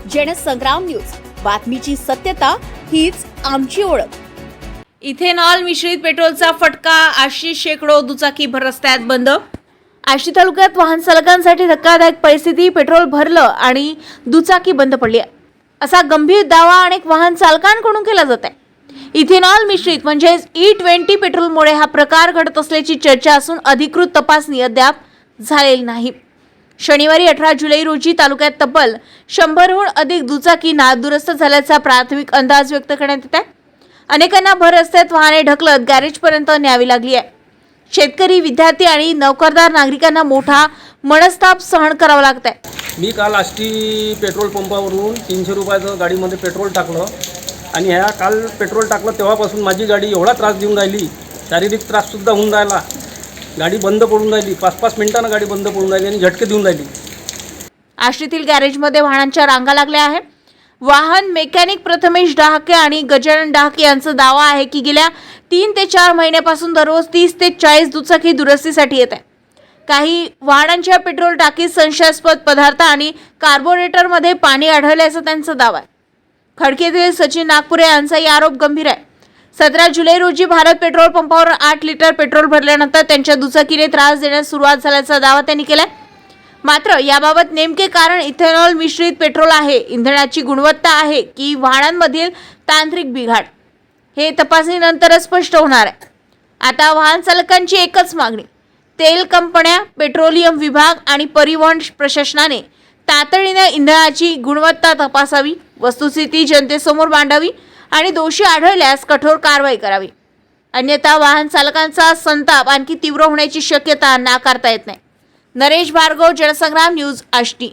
Jansangram news, बातमीची सत्यता हीच आमची ओळख। इथेनॉल मिश्रित पेट्रोलचा फटका, आष्टी शेकडो दुचाकी भर रस्त्यात बंद। आष्टी तालुक्यात वाहन चालकांसाठी धक्कादायक परिस्थिती, पेट्रोल भरलं आणि दुचाकी बंद पडली आहे असा गंभीर दावा अनेक वाहन चालकांकडून केला जात आहे। इथेनॉल मिश्रित म्हणजेच E20 पेट्रोलमुळे हा प्रकार घडत असल्याची चर्चा असून अधिकृत तपासणी अद्याप झालेली नाही। शनिवारी 18 जुलै रोजी तालुक्यात तब्बल 100हून अधिक दुचाकी नादुरुस्त झाल्याचा प्राथमिक अंदाज व्यक्त करण्यात येत आहे। अनेकांना भर रस्त्यात वाहने ढकलत गॅरेजपर्यंत न्यावी लागली आहे। शेतकरी, विद्यार्थी आणि नोकरदार नागरिकांना मोठा मनस्ताप सहन करावा लागत आहे। मी काल आष्टी पेट्रोल पंपावरून 300 रुपयाचं गाडीमध्ये पेट्रोल टाकलं आणि ह्या काल पेट्रोल टाकलं तेव्हापासून माझी गाडी एवढा त्रास देऊन राहिली, शारीरिक त्राससुद्धा होऊन राहिला। गाडी बंद पडून राहिली, 5-5 मिनिटांना गाडी बंद पडून राहिली आणि झटके देऊन राहिली। आष्टीतील गॅरेजमध्ये वाहनांच्या रांगा लागल्या आहेत। वाहन मेकॅनिक प्रथमेश डहाके आणि गजानन डहाके यांचा दावा आहे की गेल्या 3 ते 4 महिन्यापासून दररोज 30 ते 40 दुचाकी दुरुस्तीसाठी येत आहे। काही वाहनांच्या पेट्रोल टाकीत संशयास्पद पदार्थ आणि कार्बोरेटरमध्ये पाणी आढळल्याचा त्यांचा दावा आहे। खडकीतील सचिन नागपुरे यांचाही आरोप गंभीर आहे। 17 जुलै रोजी भारत पेट्रोल पंपावर 8 लिटर पेट्रोल भरल्यानंतर त्यांच्या दुचाकीने त्रास देण्यास सुरुवात झाल्याचा दावा त्यांनी केलाय। मात्र याबाबत नेमके कारण इथेनॉल मिश्रित पेट्रोल आहे, इंधनाची गुणवत्ता आहे की वाहनांमधील तांत्रिक बिघाड, हे तपासणीनंतरच स्पष्ट होणार आहे। आता वाहन चालकांची एकच मागणी, तेल कंपन्या, पेट्रोलियम विभाग आणि परिवहन प्रशासनाने तातडीने इंधनाची गुणवत्ता तपासावी, वस्तुस्थिती जनतेसमोर मांडावी आणि दोषी आढळल्यास कठोर कारवाई करावी। अन्यथा वाहन चालकांचा संताप आणखी तीव्र होण्याची शक्यता नाकारता येत नाही। नरेश भार्गव, जनसंग्राम न्यूज, आष्टी।